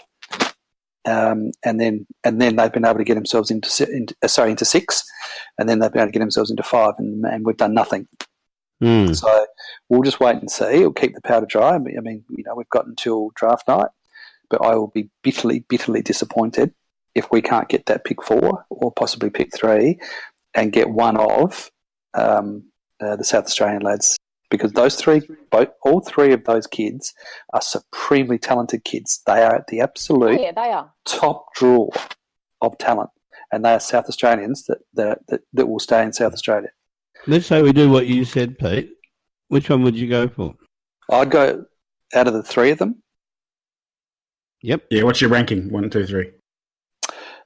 and then they've been able to get themselves into 6, and then they've been able to get themselves into 5, and we've done nothing. So we'll just wait and see. We'll keep the powder dry. I mean, we've got until draft night, but I will be bitterly, bitterly disappointed if we can't get that pick 4 or possibly pick 3 and get one of the South Australian lads, because all three of those kids are supremely talented kids. They are at the absolute they are top draw of talent, and they are South Australians that will stay in South Australia. Let's say we do what you said, Pete. Which one would you go for? I'd go out of the 3 of them. Yep. Yeah, what's your ranking? 1, 2, 3.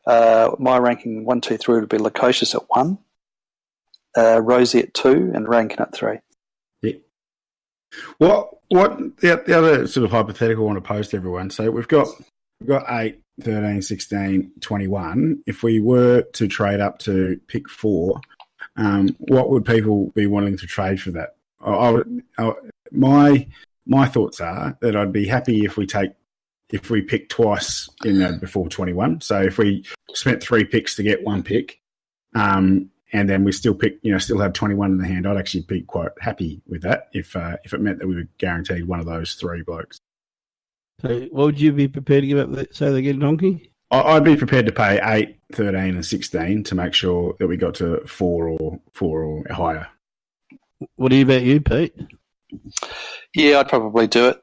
My ranking 1, 2, 3 would be Lukosius at 1. Rosie at 2, and Rankin at 3. Yeah. What the other sort of hypothetical I want to pose to everyone? So we've got 8, 13, 16, 21. If we were to trade up to pick 4, what would people be wanting to trade for that? My thoughts are that I'd be happy if we pick twice before 21. So if we spent 3 picks to get 1 pick, and then we still still have 21 in the hand, I'd actually be quite happy with that if it meant that we were guaranteed one of those 3 blokes. So what would you be prepared to give up, say they get a donkey? I'd be prepared to pay 8, 13 and 16 to make sure that we got to 4 or higher. What about you, Pete? Yeah, I'd probably do it.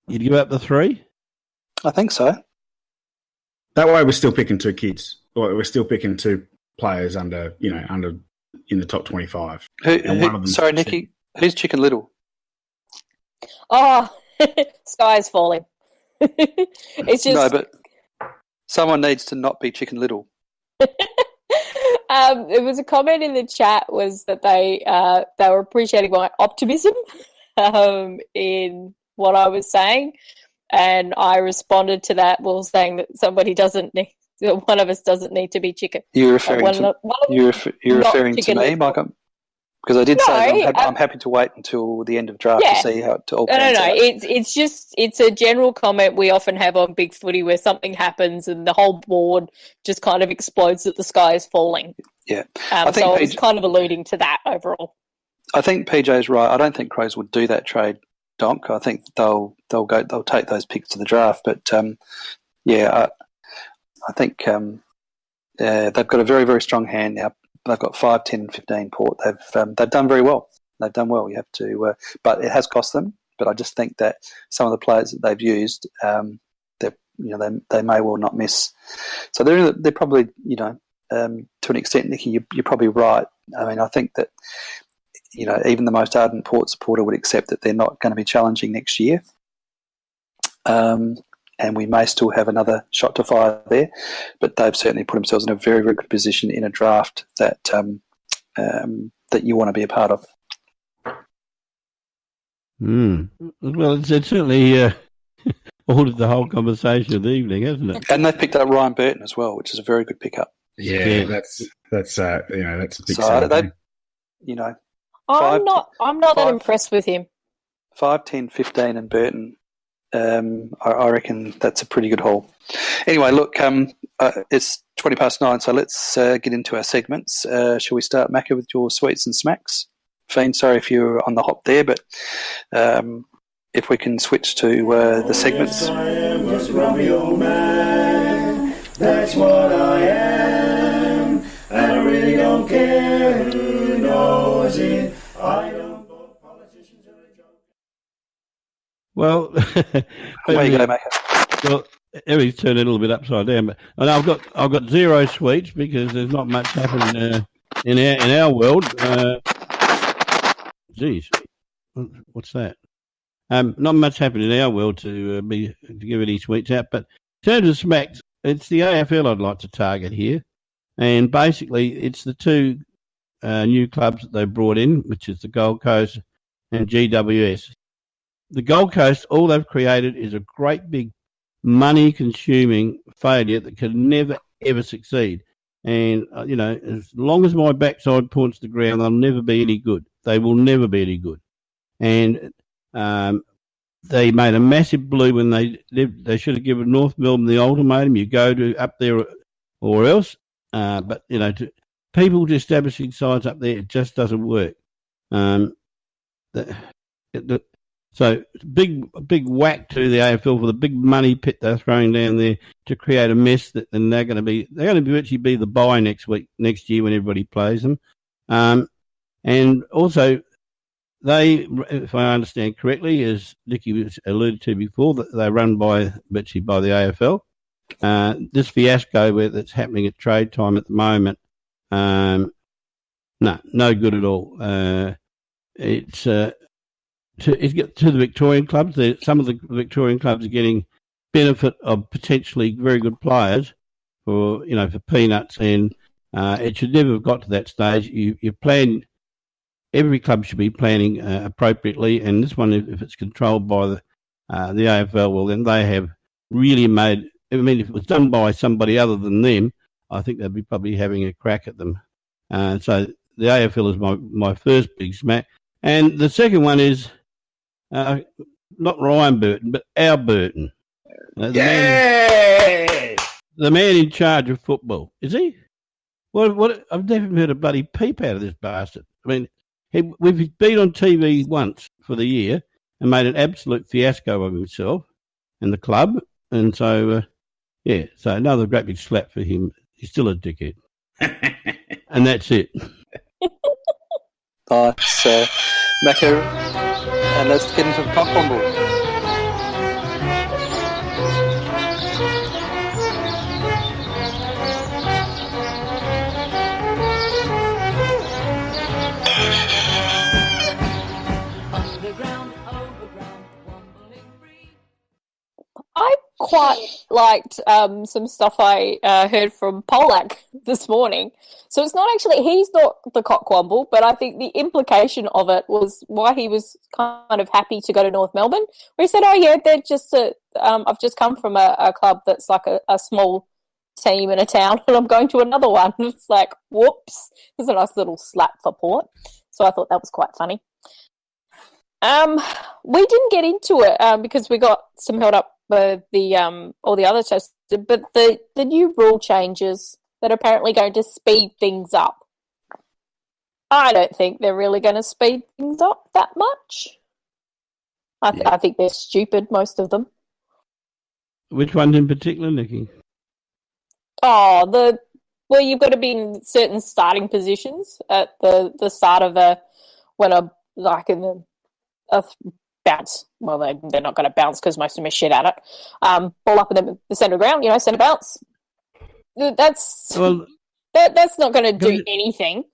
You'd give up the 3? I think so. That way we're still picking 2 kids. Or we're still picking 2 players under in the top 25. Sorry, Nikki, who's Chicken Little? Oh, sky is falling. It's just... No, but someone needs to not be Chicken Little. There was a comment in the chat was that they were appreciating my optimism in what I was saying, and I responded to that while saying that one of us doesn't need to be chicken. You're referring to me, Michael? Because I did say I'm happy to wait until the end of draft to see how it all pans out. It's a general comment we often have on Big Footy where something happens and the whole board just kind of explodes that the sky is falling. Yeah, I was kind of alluding to that overall. I think PJ's right. I don't think Crows would do that trade, Donk. I think they'll take those picks to the draft. But I think they've got a very, very strong hand now. They've got 5, 10, 15 Port. They've done very well. They've done well. You have to, but it has cost them. But I just think that some of the players that they've used, they may well not miss. So they're probably to an extent, Nicky, you're probably right. I mean, I think that even the most ardent Port supporter would accept that they're not going to be challenging next year. And we may still have another shot to fire there, but they've certainly put themselves in a very, very good position in a draft that that you want to be a part of. Well, it's certainly ordered the whole conversation of the evening, hasn't it? And they've picked up Ryan Burton as well, which is a very good pickup. Yeah. that's a big thing. I'm not that impressed with him. 5, 10, 15 and Burton. I reckon that's a pretty good haul. Anyway, look, it's 9:20, so let's get into our segments. Shall we start, Macca, with your sweets and smacks? Fiend, sorry if you're on the hop there, but if we can switch to the segments. I am a grumpy old man. That's what I am. And I really don't care who knows it. I don't vote politicians are a joke. Well, there you go, Macca. Well, everything's turned a little bit upside down, but I've got 0 sweets because there's not much happening in our world. Geez, what's that? Not much happening in our world to give any sweets out. But in terms of smacks, it's the AFL I'd like to target here, and basically it's the 2 new clubs that they brought in, which is the Gold Coast and GWS. The Gold Coast, all they've created is a great big money-consuming failure that could never, ever succeed. And, as long as my backside points to the ground, they'll never be any good. They will never be any good. And they made a massive blue when they should have given North Melbourne the ultimatum, you go to up there or else. But, people establishing sides up there, it just doesn't work. So big whack to the AFL for the big money pit they're throwing down there to create a mess that then they're going to virtually be the bye next year when everybody plays them. And also they, if I understand correctly, as Nicky was alluded to before, that they're run virtually by the AFL. This fiasco that's happening at trade time at the moment, no good at all. It's to the Victorian clubs. Some of the Victorian clubs are getting benefit of potentially very good players for peanuts, and It should never have got to that stage. You plan. Every club should be planning appropriately, and this one, if it's controlled by the AFL, well, then they have really made. I mean, if it was done by somebody other than them, I think they'd be probably having a crack at them. So the AFL is my first big smack, and the second one is not Ryan Burton, but our Burton. The man in charge of football. Is he? What? I've never heard a bloody peep out of this bastard. I mean, we've been on TV once for the year and made an absolute fiasco of himself and the club. And so, so another great big slap for him. He's still a dickhead. And that's it. Nice, Macca. And let's get into the top ball. I quite liked some stuff I heard from Polak this morning. So it's not actually, he's not the cockwomble, but I think the implication of it was why he was kind of happy to go to North Melbourne, where he said, oh yeah, they're just I've just come from a club that's like a small team in a town and I'm going to another one. It's like, whoops. There's a nice little slap for Port. So I thought that was quite funny. We didn't get into it because we got some held up by all the other tests, but the new rule changes that are apparently going to speed things up. I don't think they're really going to speed things up that much. I think they're stupid, most of them. Which ones in particular, Nikki? Oh, you've got to be in certain starting positions at the start of a bounce. Well, they're not going to bounce because most of them are shit at it. Ball up in the centre of ground, centre bounce. That's not going to do anything.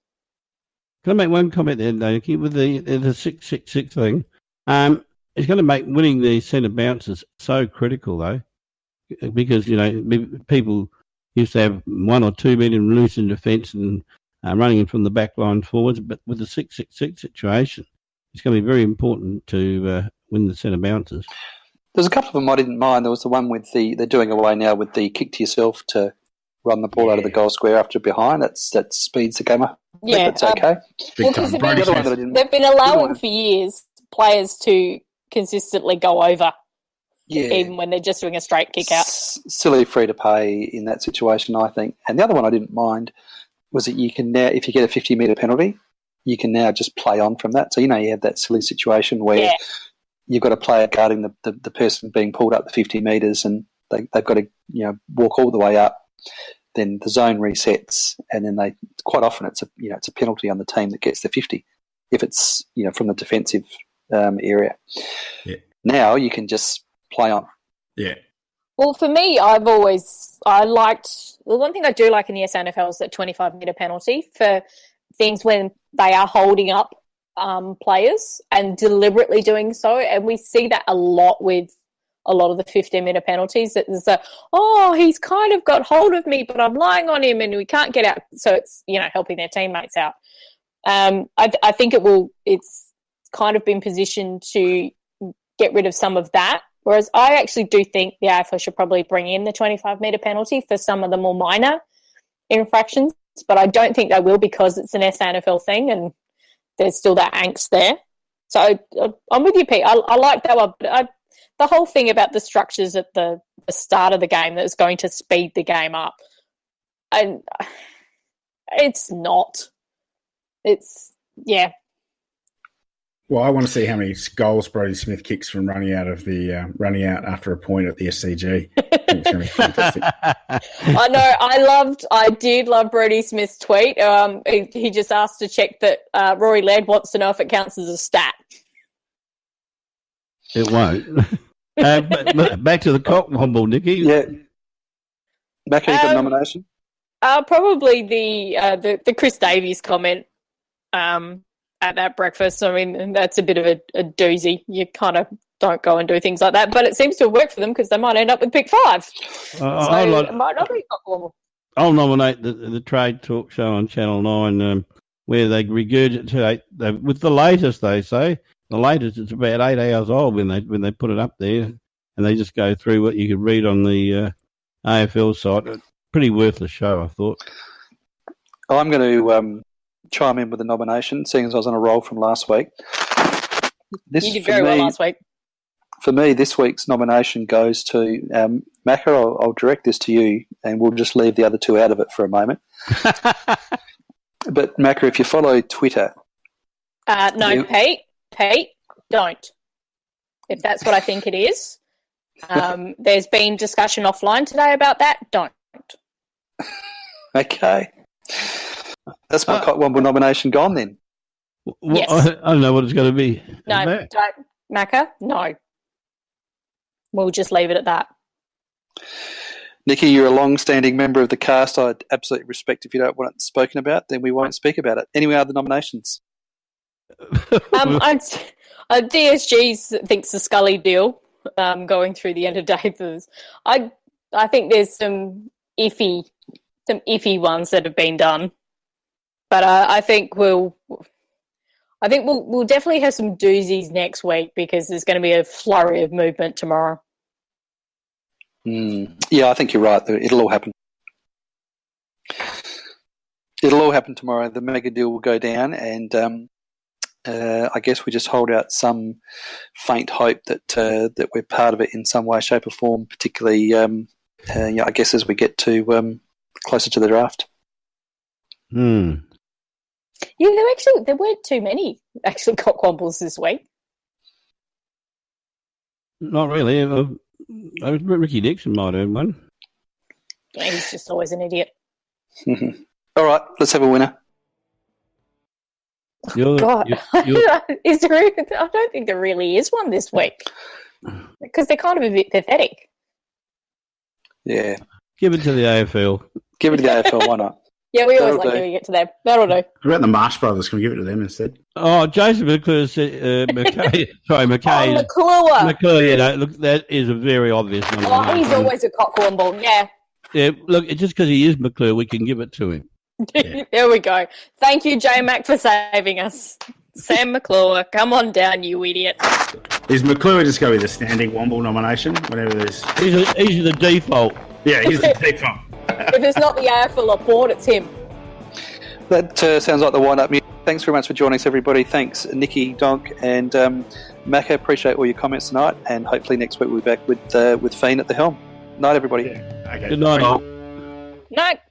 Can I make one comment there, Nikki, with the 666 thing? It's going to make winning the centre bounces so critical, though, because people used to have 1 or 2 men loose in defence and running in from the back line forwards, but with the 666 situation, it's going to be very important to win the centre bounces. There's a couple of them I didn't mind. There was the one with they're doing away now with the kick to yourself to run the ball out of the goal square after behind. That speeds the game up. Yeah, that's okay. They've been allowing for years players to consistently go over, even when they're just doing a straight kick out. Silly free to pay in that situation, I think. And the other one I didn't mind was that you can now, if you get a 50-metre penalty, you can now just play on from that. So, you have that silly situation where you've got a player guarding the person being pulled up the 50 metres and they've got to, walk all the way up. Then the zone resets and then quite often it's a penalty on the team that gets the 50 if it's, from the defensive area. Yeah. Now you can just play on. Yeah. Well, for me, the one thing I do like in the SNFL is that 25-metre penalty for things when they are holding up players and deliberately doing so. And we see that a lot with a lot of the 15-metre penalties. It's he's kind of got hold of me, but I'm lying on him and we can't get out. So it's, helping their teammates out. I think it's kind of been positioned to get rid of some of that. Whereas I actually do think the AFL should probably bring in the 25-metre penalty for some of the more minor infractions, but I don't think they will because it's an SANFL thing and there's still that angst there. So I'm with you, Pete. I like that one. But the whole thing about the structures at the start of the game that is going to speed the game up, and it's not. It's, Well, I want to see how many goals Brodie Smith kicks from running out after a point at the SCG. I think it's going to be fantastic. I know. I did love Brodie Smith's tweet. He just asked to check that Rory Laird wants to know if it counts as a stat. It won't. But back to the cockwomble, Nikki. Yeah. Macca, you got a nomination? Probably the Chris Davies comment. At that breakfast. I mean, that's a bit of a doozy. You kind of don't go and do things like that, but it seems to have worked for them because they might end up with pick 5. It might not be cockwomble. I'll nominate the trade talk show on Channel 9 where they regurgitate with the latest. They say the latest. It's about 8 hours old when they put it up there, and they just go through what you could read on the AFL site. Pretty worthless show, I thought. I'm going to chime in with a nomination, seeing as I was on a roll from last week. You did very well last week. For me, this week's nomination goes to Macca. I'll direct this to you, and we'll just leave the other two out of it for a moment. But Macca, if you follow Twitter, no, Pete, don't. If that's what I think it is, there's been discussion offline today about that. Don't. Okay, that's my Womble nomination gone then. Yes. I don't know what it's going to be. No, don't, Macca. No. We'll just leave it at that. Nikki, you're a long-standing member of the cast. I'd absolutely respect if you don't want it spoken about, then we won't speak about it. Any other nominations? DSG thinks the Scully deal going through the end of days. I think there's some iffy ones that have been done, but I think we'll definitely have some doozies next week because there's going to be a flurry of movement tomorrow. Yeah, I think you're right. It'll all happen. It'll all happen tomorrow. The mega deal will go down, and I guess we just hold out some faint hope that we're part of it in some way, shape, or form. Particularly, I guess as we get to closer to the draft. Yeah, there weren't too many actually cockwombles this week. Not really. Ricky Dixon might have one. Yeah, he's just always an idiot. All right, let's have a winner. God, is there? I don't think there really is one this week because they're kind of a bit pathetic. Yeah, give it to the AFL. Give it to the AFL. Why not? Yeah, we always like giving it to them. That'll do. What about the Marsh Brothers? Can we give it to them instead? Oh, Jason McClure said, McKay. Sorry, McKay. McClure. McClure, look, that is a very obvious one. Oh, he's always a cockwomble, yeah. Yeah, look, just because he is McClure, we can give it to him. Yeah. There we go. Thank you, J-Mac, for saving us. Sam McClure, come on down, you idiot. Is McClure just go with a standing Womble nomination? Whatever it is. He's the default. Yeah, he's the default. If it's not the AFL report, it's him. That sounds like the wind-up music. Thanks very much for joining us, everybody. Thanks, Nikki, Donk, and Macca. Appreciate all your comments tonight, and hopefully next week we'll be back with Fiend at the helm. Night, everybody. Yeah. Okay. Good night, all. Night.